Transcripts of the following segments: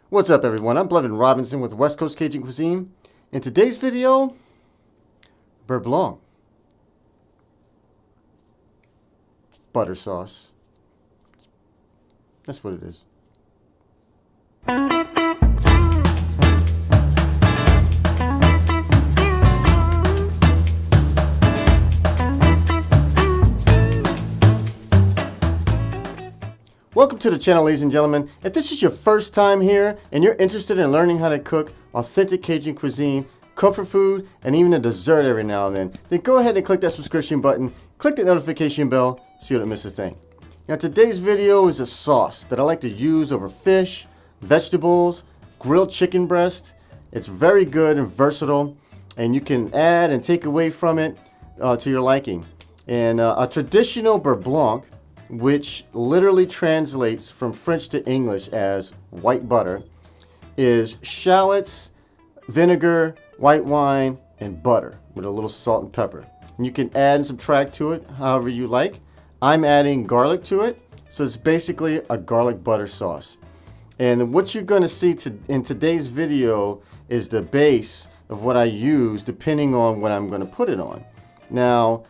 What's up, everyone? I'm Blevin Robinson with West Coast Cajun Cuisine. In today's video, beurre blanc, butter sauce. That's what it is. Welcome to the channel, ladies and gentlemen. If this is your first time here and you're interested in learning how to cook authentic Cajun cuisine, comfort food, and even a dessert every now and then go ahead and click that subscription button, click the notification bell so you don't miss a thing. Now, today's video is a sauce that I like to use over fish, vegetables, grilled chicken breast. It's very good and versatile, and you can add and take away from it to your liking. And a traditional beurre blanc, which literally translates from French to English as white butter, is shallots, vinegar, white wine, and butter with a little salt and pepper. And you can add and subtract to it however you like. I'm adding garlic to it, so it's basically a garlic butter sauce. And what you're going to see in today's video is the base of what I use depending on what I'm going to put it on. Now,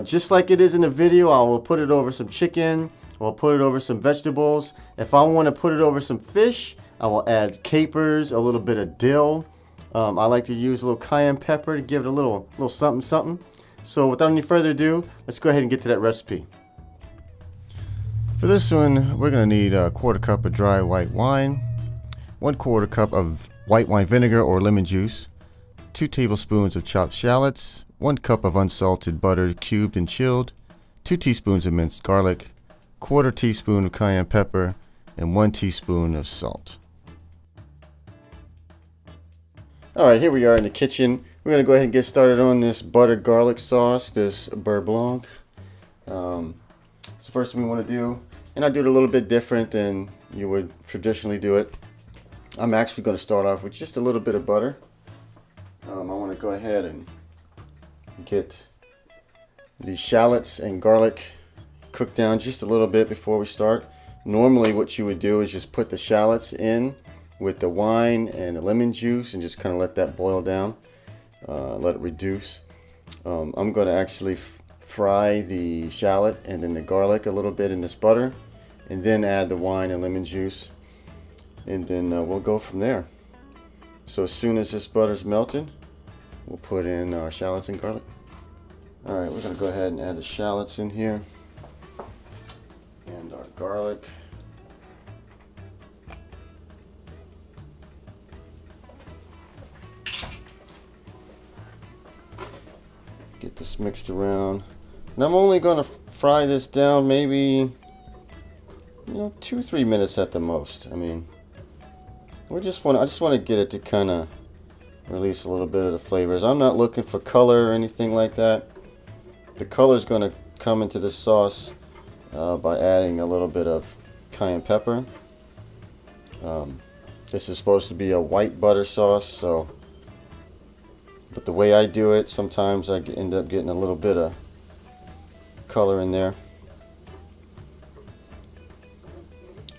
just like it is in the video, I will put it over some chicken, I'll put it over some vegetables. If I want to put it over some fish, I will add capers, a little bit of dill. I like to use a little cayenne pepper to give it a little something something. So without any further ado, let's go ahead and get to that recipe. For this one, we're going to need a 1/4 cup of dry white wine, 1/4 cup of white wine vinegar or lemon juice, 2 tablespoons of chopped shallots, 1 cup of unsalted butter cubed and chilled, 2 teaspoons of minced garlic, 1/4 teaspoon of cayenne pepper, and 1 teaspoon of salt. Alright, here we are in the kitchen. We're going to go ahead and get started on this buttered garlic sauce, this beurre blanc. So first thing we want to do, and I do it a little bit different than you would traditionally do it. I'm actually going to start off with just a little bit of butter. I want to go ahead and get the shallots and garlic cooked down just a little bit before we start. Normally what you would do is just put the shallots in with the wine and the lemon juice and just kind of let that boil down, let it reduce. I'm going to actually fry the shallot and then the garlic a little bit in this butter and then add the wine and lemon juice, and then we'll go from there. So as soon as this butter's melted, we'll put in our shallots and garlic. Alright, we're going to go ahead and add the shallots in here and our garlic. Get this mixed around. And I'm only going to fry this down maybe 2-3 minutes at the most. I mean, I just want to get it to kind of release a little bit of the flavors. I'm not looking for color or anything like that. The color is going to come into this sauce by adding a little bit of cayenne pepper. This is supposed to be a white butter sauce, but the way I do it, sometimes I end up getting a little bit of color in there.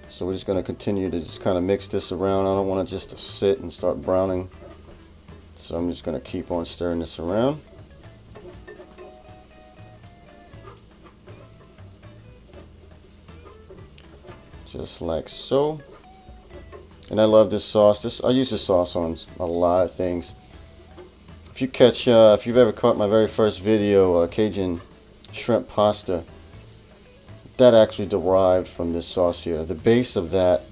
So we're just going to continue to just kind of mix this around. I don't want it just to sit and start browning. So I'm just going to keep on stirring this around. Just like so. And I love this sauce. I use this sauce on a lot of things. If you've ever caught my very first video, Cajun shrimp pasta, that actually derived from this sauce here. The base of that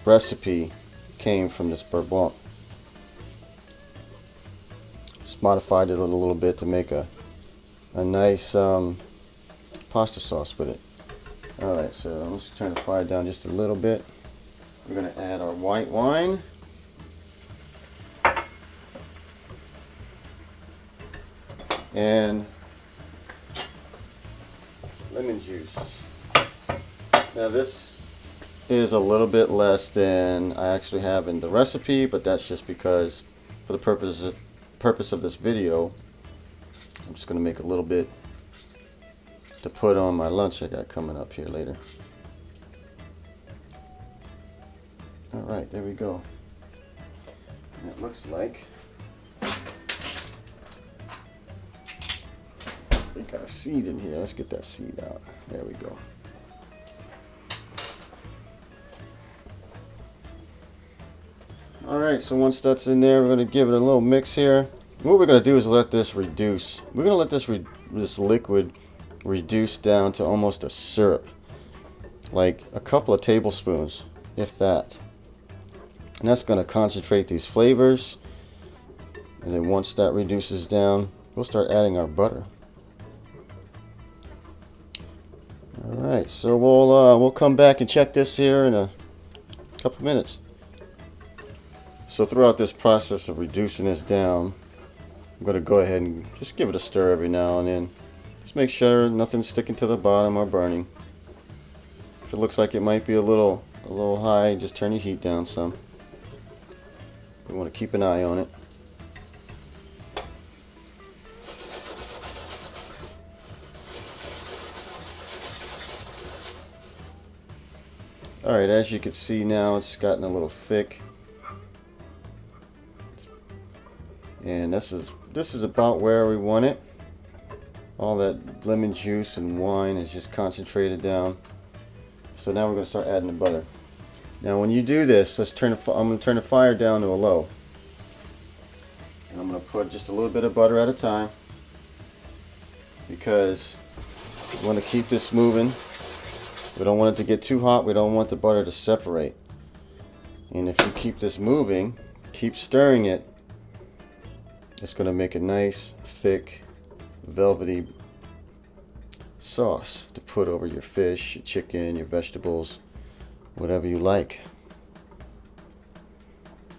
recipe came from this beurre blanc. Just modified it a little bit to make a nice pasta sauce with it. Alright, so I'm just trying to fry it down just a little bit. We're going to add our white wine. And lemon juice. Now this is a little bit less than I actually have in the recipe, but that's just because for the purpose of this video, I'm just going to make a little bit to put on my lunch I got coming up here later. All right, there we go. And it looks like we got a seed in here. Let's get that seed out. There we go. All right, so once that's in there, we're going to give it a little mix here. What we're going to do is let this reduce. We're going to let this liquid reduce down to almost a syrup, like a couple of tablespoons, if that. And that's going to concentrate these flavors. And then once that reduces down, we'll start adding our butter. All right, so we'll come back and check this here in a couple minutes. So throughout this process of reducing this down, I'm going to go ahead and just give it a stir every now and then. Just make sure nothing's sticking to the bottom or burning. If it looks like it might be a little high, just turn your heat down some. You want to keep an eye on it. Alright, as you can see now, it's gotten a little thick. And this is about where we want it. All that lemon juice and wine is just concentrated down. So now we're going to start adding the butter. Now when you do this, I'm going to turn the fire down to a low. And I'm going to put just a little bit of butter at a time, because we want to keep this moving. We don't want it to get too hot. We don't want the butter to separate. And if you keep this moving, keep stirring it, it's going to make a nice, thick, velvety sauce to put over your fish, your chicken, your vegetables, whatever you like.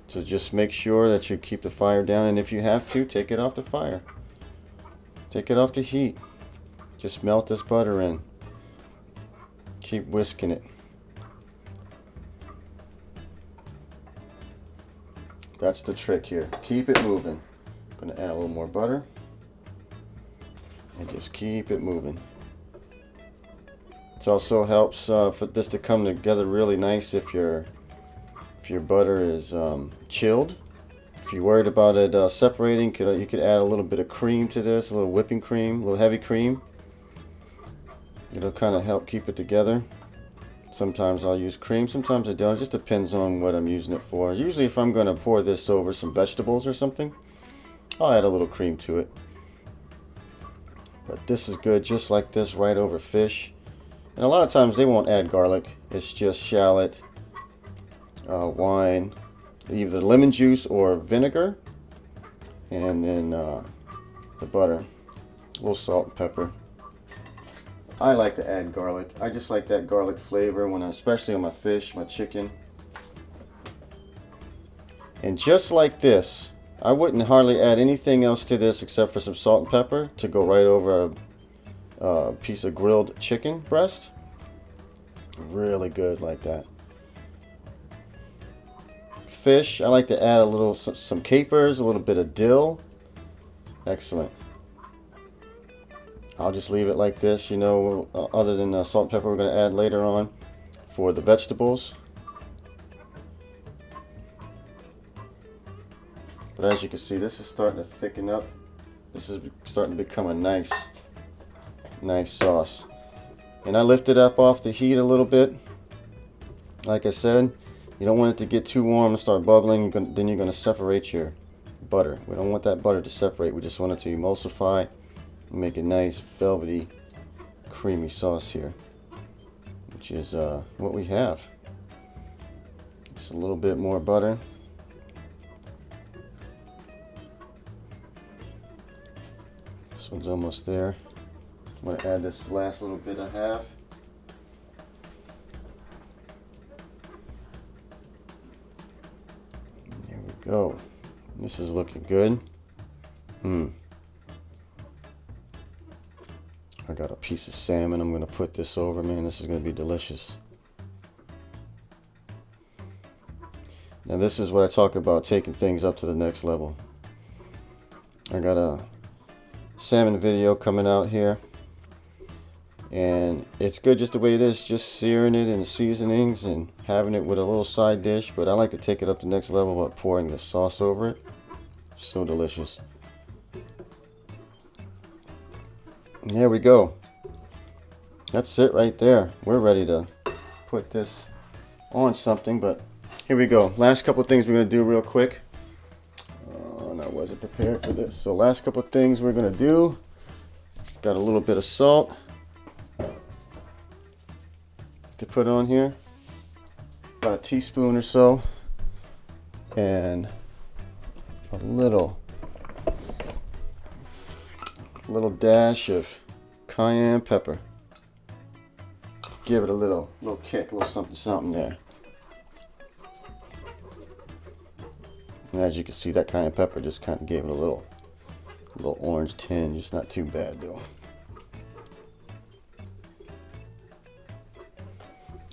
So just make sure that you keep the fire down, and if you have to, take it off the fire. Take it off the heat. Just melt this butter in. Keep whisking it. That's the trick here. Keep it moving. I'm going to add a little more butter and just keep it moving. It also helps for this to come together really nice if your butter is chilled. If you're worried about it separating, you could add a little bit of cream to this, a little whipping cream, a little heavy cream. It'll kind of help keep it together. Sometimes I'll use cream, sometimes I don't. It just depends on what I'm using it for. Usually if I'm going to pour this over some vegetables or something, I'll add a little cream to it. But this is good just like this right over fish. And a lot of times they won't add garlic. It's just shallot, wine, either lemon juice or vinegar, and then the butter, a little salt and pepper. I like to add garlic. I just like that garlic flavor especially on my fish, my chicken. And just like this, I wouldn't hardly add anything else to this except for some salt and pepper to go right over a piece of grilled chicken breast. Really good like that. Fish, I like to add some capers, a little bit of dill. Excellent. I'll just leave it like this, other than the salt and pepper we're going to add later on for the vegetables. But as you can see, this is starting to thicken up. This is starting to become a nice sauce. And I lift it up off the heat a little bit. Like I said, you don't want it to get too warm and start bubbling. Then you're going to separate your butter. We don't want that butter to separate. We just want it to emulsify. Make a nice velvety creamy sauce here, which is what we have. Just a little bit more butter. This one's almost there. I'm going to add this last little bit I have. There we go. This is looking good. I got a piece of salmon. I'm going to put this over. Man, this is going to be delicious. Now this is what I talk about, taking things up to the next level. I got a salmon video coming out here. And it's good just the way it is, just searing it in seasonings and having it with a little side dish. But I like to take it up to the next level by pouring the sauce over it. So delicious. And there we go. That's it right there. We're ready to put this on something, but here we go. Last couple of things we're going to do real quick. And I wasn't prepared for this. So last couple of things we're going to do. Got a little bit of salt to put on here. About a teaspoon or so. And a little dash of cayenne pepper. Give it a little kick, a little something there. And as you can see, that cayenne pepper just kind of gave it a little orange tinge. It's not too bad though.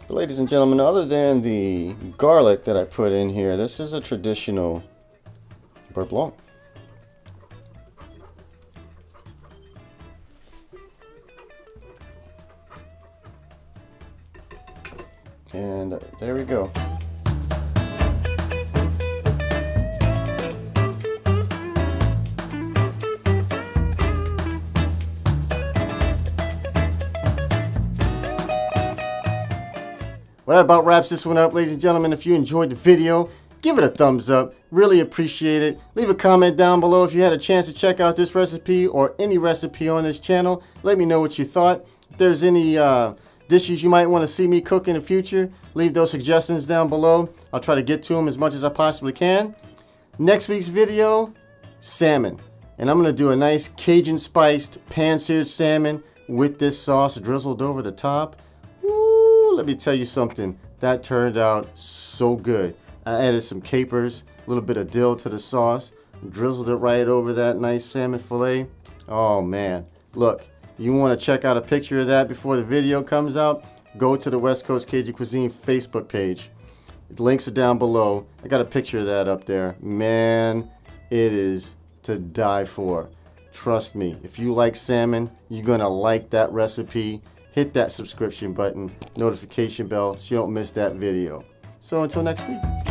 But ladies and gentlemen, other than the garlic that I put in here, this is a traditional beurre blanc. And there we go. Well, that about wraps this one up, ladies and gentlemen. If you enjoyed the video, give it a thumbs up. Really appreciate it. Leave a comment down below if you had a chance to check out this recipe or any recipe on this channel. Let me know what you thought. If there's any dishes you might want to see me cook in the future, leave those suggestions down below. I'll try to get to them as much as I possibly can. Next week's video, salmon. And I'm going to do a nice Cajun spiced pan-seared salmon with this sauce drizzled over the top. Ooh, let me tell you something. That turned out so good. I added some capers, a little bit of dill to the sauce, drizzled it right over that nice salmon fillet. Oh man, look. You want to check out a picture of that before the video comes out? Go to the West Coast Cajun Cuisine Facebook page. The links are down below. I got a picture of that up there. Man, it is to die for. Trust me, if you like salmon, you're going to like that recipe. Hit that subscription button, notification bell so you don't miss that video. So until next week.